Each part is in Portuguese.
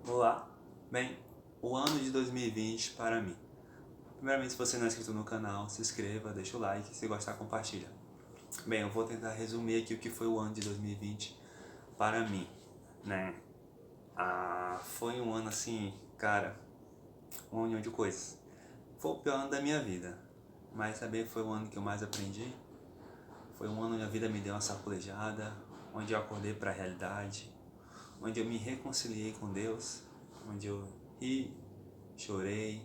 Olá, bem, o ano de 2020 para mim. Primeiramente, se você não é inscrito no canal, se inscreva, deixa o like, se gostar, compartilha. Bem, eu vou tentar resumir aqui o que foi o ano de 2020 para mim, né? Foi um ano assim, cara, uma união de coisas. Foi o pior ano da minha vida, mas também foi o ano que eu mais aprendi. Foi um ano onde a vida me deu uma sacolejada, onde eu acordei para a realidade, onde eu me reconciliei com Deus, onde eu ri, chorei,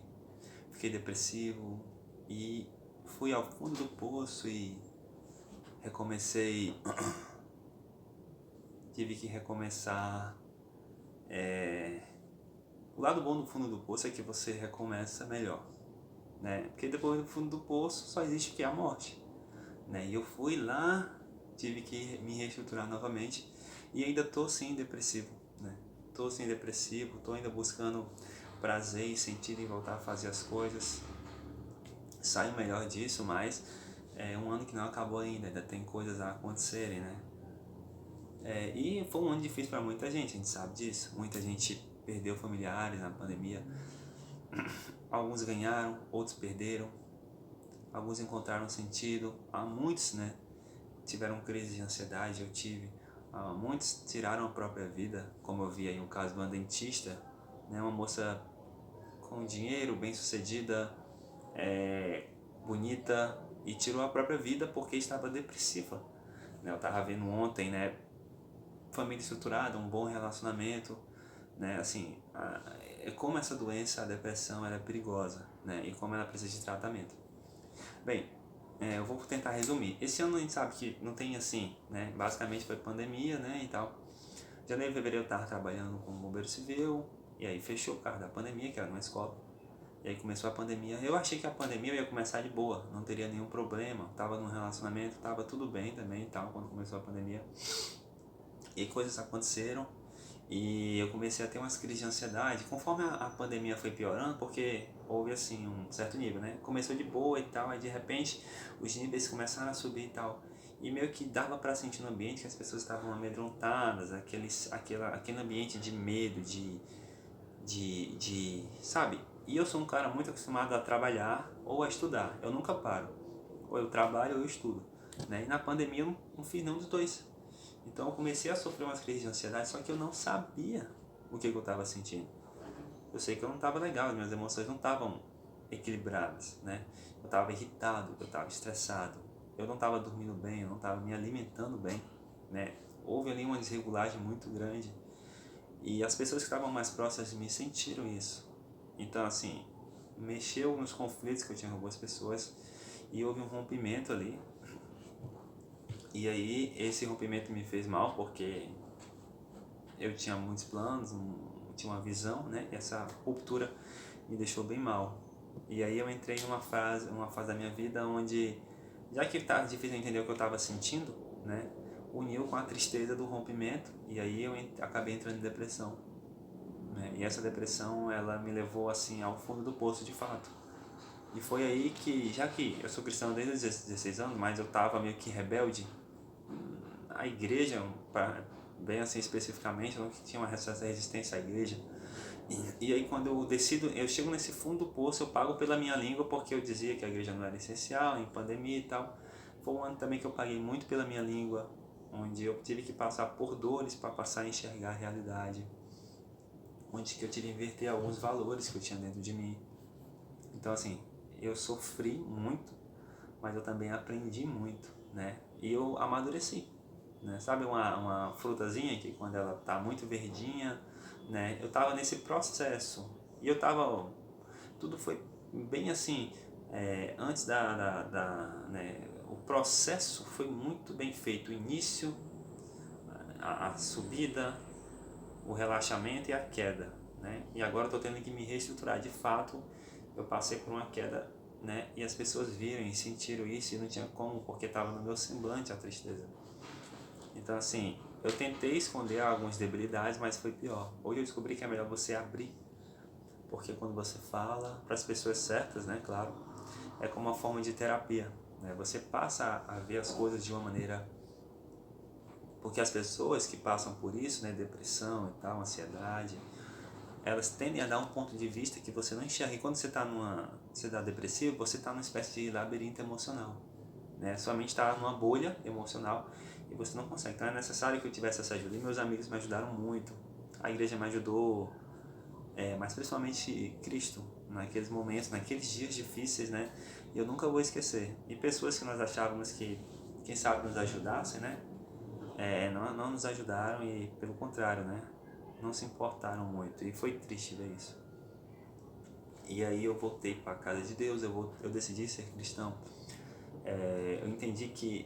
fiquei depressivo e fui ao fundo do poço e recomecei. Tive que recomeçar. O lado bom do fundo do poço é que você recomeça melhor, né? Porque depois do fundo do poço só existe o que? A morte, né? E eu fui lá, tive que me reestruturar novamente e ainda tô sim depressivo, né? Tô sim depressivo, tô ainda buscando prazer e sentido em voltar a fazer as coisas. Saio melhor disso, mas é um ano que não acabou ainda tem coisas a acontecerem, né? E foi um ano difícil para muita gente, a gente sabe disso. Muita gente perdeu familiares na pandemia. Alguns ganharam, outros perderam. Alguns encontraram sentido. Há muitos, né, tiveram crise de ansiedade, eu tive. Muitos tiraram a própria vida, como eu vi aí o caso de uma dentista, né, uma moça com dinheiro, bem-sucedida, bonita, e tirou a própria vida porque estava depressiva. Eu estava vendo ontem, né, família estruturada, um bom relacionamento, né, assim, como essa doença, a depressão, ela é perigosa, né, e como ela precisa de tratamento. Bem, eu vou tentar resumir. Esse ano a gente sabe que não tem assim, né, basicamente foi pandemia, né, e tal. Janeiro e fevereiro eu estava trabalhando como bombeiro civil, e aí fechou o carro da pandemia, que era numa escola. E aí começou a pandemia. Eu achei que a pandemia ia começar de boa, não teria nenhum problema. Tava num relacionamento, tava tudo bem também e tal, quando começou a pandemia. E coisas aconteceram e eu comecei a ter umas crises de ansiedade conforme a pandemia foi piorando, porque houve assim um certo nível, né? Começou de boa e tal, aí de repente os níveis começaram a subir e tal. E meio que dava para sentir no ambiente que as pessoas estavam amedrontadas, aquele ambiente de medo, sabe? E eu sou um cara muito acostumado a trabalhar ou a estudar, eu nunca paro. Ou eu trabalho ou eu estudo, né? E na pandemia eu não fiz nenhum dos dois. Então eu comecei a sofrer umas crises de ansiedade, só que eu não sabia o que eu estava sentindo. Eu sei que eu não estava legal, as minhas emoções não estavam equilibradas, né? Eu estava irritado, eu estava estressado, eu não estava dormindo bem, eu não estava me alimentando bem, né? Houve ali uma desregulagem muito grande e as pessoas que estavam mais próximas de mim sentiram isso. Então, assim, mexeu nos conflitos que eu tinha com algumas pessoas e houve um rompimento ali. E aí, esse rompimento me fez mal porque eu tinha muitos planos, tinha uma visão, né? E essa ruptura me deixou bem mal. E aí eu entrei uma fase da minha vida onde, já que estava difícil entender o que eu estava sentindo, né? Uniu com a tristeza do rompimento e aí eu acabei entrando em depressão, né? E essa depressão, ela me levou assim ao fundo do poço de fato. E foi aí que, já que eu sou cristão desde os 16 anos, mas eu estava meio que rebelde, a igreja, bem assim especificamente, eu não tinha uma certa resistência à igreja. E aí quando eu decido, eu chego nesse fundo do poço, eu pago pela minha língua porque eu dizia que a igreja não era essencial, em pandemia e tal. Foi um ano também que eu paguei muito pela minha língua, onde eu tive que passar por dores para passar a enxergar a realidade, onde que eu tive que inverter alguns valores que eu tinha dentro de mim. Então assim, eu sofri muito, mas eu também aprendi muito, né? E eu amadureci, né? Sabe uma frutazinha que quando ela tá muito verdinha, né? Eu tava nesse processo e eu tava, tudo foi bem assim, antes né? O processo foi muito bem feito, o início, a subida, o relaxamento e a queda, né? E agora eu tô tendo que me reestruturar de fato. Eu passei por uma queda, né? E as pessoas viram e sentiram isso e não tinha como, porque estava no meu semblante a tristeza. Então assim, eu tentei esconder algumas debilidades, mas foi pior. Hoje eu descobri que é melhor você abrir, porque quando você fala para as pessoas certas, né, claro, é como uma forma de terapia, né? Você passa a ver as coisas de uma maneira, porque as pessoas que passam por isso, né, depressão e tal, ansiedade, elas tendem a dar um ponto de vista que você não enxerga. E quando você está depressivo, você está numa espécie de labirinto emocional, né? Sua mente está numa bolha emocional e você não consegue. Então é necessário que eu tivesse essa ajuda. E meus amigos me ajudaram muito, a igreja me ajudou, mas principalmente Cristo, naqueles momentos, naqueles dias difíceis, né? E eu nunca vou esquecer. E pessoas que nós achávamos que, quem sabe, nos ajudassem, né? Não nos ajudaram e, pelo contrário, né? Não se importaram muito. E foi triste ver isso. E aí eu voltei para a casa de Deus, eu decidi ser cristão. Eu entendi que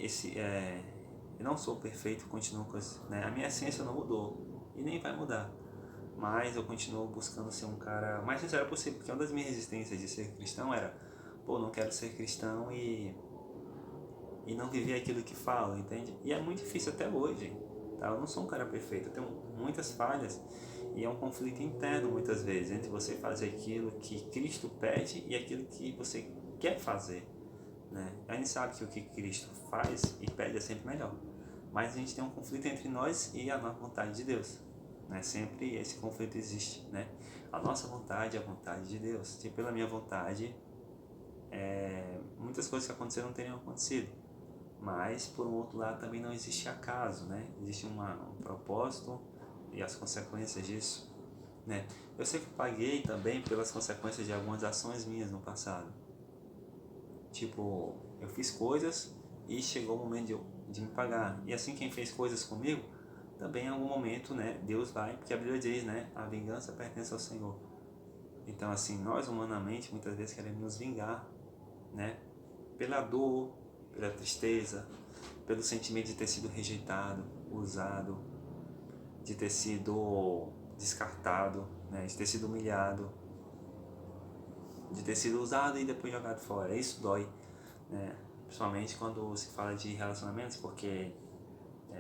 eu não sou perfeito, continuo com isso, né? A minha essência não mudou e nem vai mudar. Mas eu continuo buscando ser um cara mais sincero possível, porque uma das minhas resistências de ser cristão era, pô, não quero ser cristão e não viver aquilo que falo, entende? E é muito difícil até hoje, tá? Eu não sou um cara perfeito, eu tenho muitas falhas e é um conflito interno muitas vezes entre você fazer aquilo que Cristo pede e aquilo que você quer fazer, né? A gente sabe que o que Cristo faz e pede é sempre melhor, mas a gente tem um conflito entre nós e a vontade de Deus, né? Sempre esse conflito existe, né? A nossa vontade é a vontade de Deus. Se pela minha vontade, muitas coisas que aconteceram não teriam acontecido. Mas, por um outro lado, também não existe acaso, né? Existe um propósito e as consequências disso, né? Eu sei que eu paguei também pelas consequências de algumas ações minhas no passado. Tipo, eu fiz coisas e chegou o momento de me pagar. E assim, quem fez coisas comigo, também em algum momento, né? Deus vai, porque a Bíblia diz, né? A vingança pertence ao Senhor. Então, assim, nós humanamente muitas vezes queremos nos vingar, né? Pela dor, pela tristeza, pelo sentimento de ter sido rejeitado, usado, de ter sido descartado, né? De ter sido humilhado, de ter sido usado e depois jogado fora. Isso dói, né? Principalmente quando se fala de relacionamentos, porque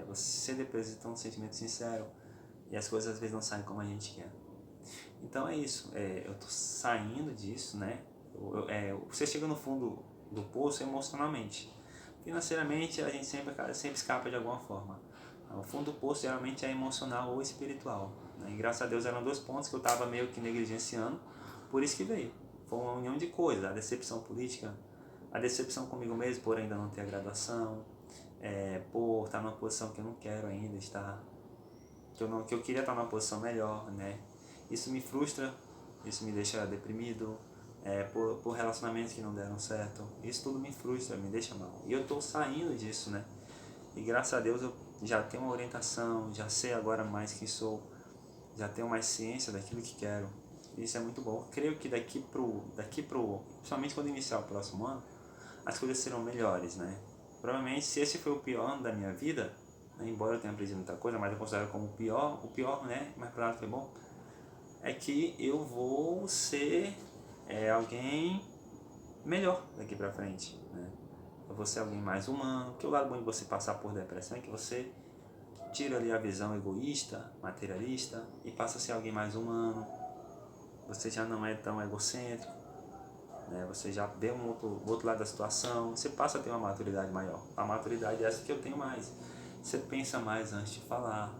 você deposita um sentimento sincero e as coisas às vezes não saem como a gente quer. Então é isso, eu tô saindo disso, né? Você chega no fundo do poço emocionalmente. Financeiramente a gente sempre escapa de alguma forma. O fundo do poço geralmente é emocional ou espiritual, né? E graças a Deus eram dois pontos que eu estava meio que negligenciando, por isso que veio. Foi uma união de coisas, a decepção política, a decepção comigo mesmo por ainda não ter a graduação, por estar numa posição que eu não quero ainda estar, que eu queria estar numa posição melhor, né? Isso me frustra, isso me deixa deprimido, por relacionamentos que não deram certo. Isso tudo me frustra, me deixa mal. E eu estou saindo disso, né? E graças a Deus eu já tenho uma orientação, já sei agora mais quem sou, já tenho mais ciência daquilo que quero. Isso é muito bom. Creio que principalmente quando iniciar o próximo ano, as coisas serão melhores, né? Provavelmente, se esse foi o pior ano da minha vida, né, embora eu tenha aprendido muita coisa, mas eu considero como o pior, né? Mas para nada foi bom. É que eu vou ser alguém melhor daqui pra frente, né? Eu vou ser alguém mais humano, porque o lado bom de você passar por depressão é que você tira ali a visão egoísta, materialista e passa a ser alguém mais humano. Você já não é tão egocêntrico, né? Você já vê o outro lado da situação, você passa a ter uma maturidade maior. A maturidade é essa que eu tenho mais. Você pensa mais antes de falar.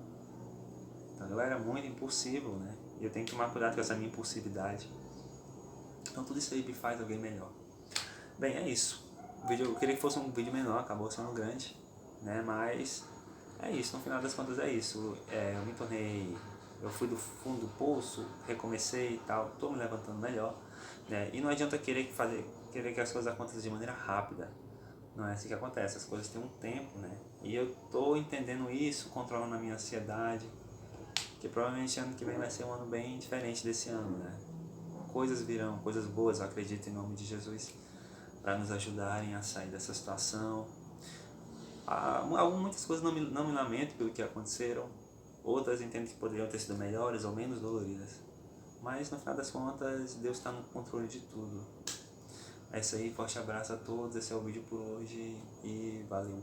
Então eu era muito impulsivo, né? E eu tenho que tomar cuidado com essa minha impulsividade. Então tudo isso aí me faz alguém melhor. Bem, é isso. Eu queria que fosse um vídeo menor, acabou sendo grande, né? Mas é isso, no final das contas é isso. Eu fui do fundo do poço, recomecei e tal, estou me levantando melhor, né? E não adianta querer que as coisas aconteçam de maneira rápida. Não é assim que acontece, as coisas têm um tempo, né? E eu estou entendendo isso, controlando a minha ansiedade, que provavelmente ano que vem vai ser um ano bem diferente desse ano, né? Coisas virão, coisas boas, eu acredito em nome de Jesus, para nos ajudarem a sair dessa situação. Muitas coisas não me lamento pelo que aconteceram, outras entendo que poderiam ter sido melhores ou menos doloridas. Mas no final das contas, Deus está no controle de tudo. É isso aí, forte abraço a todos, esse é o vídeo por hoje e valeu!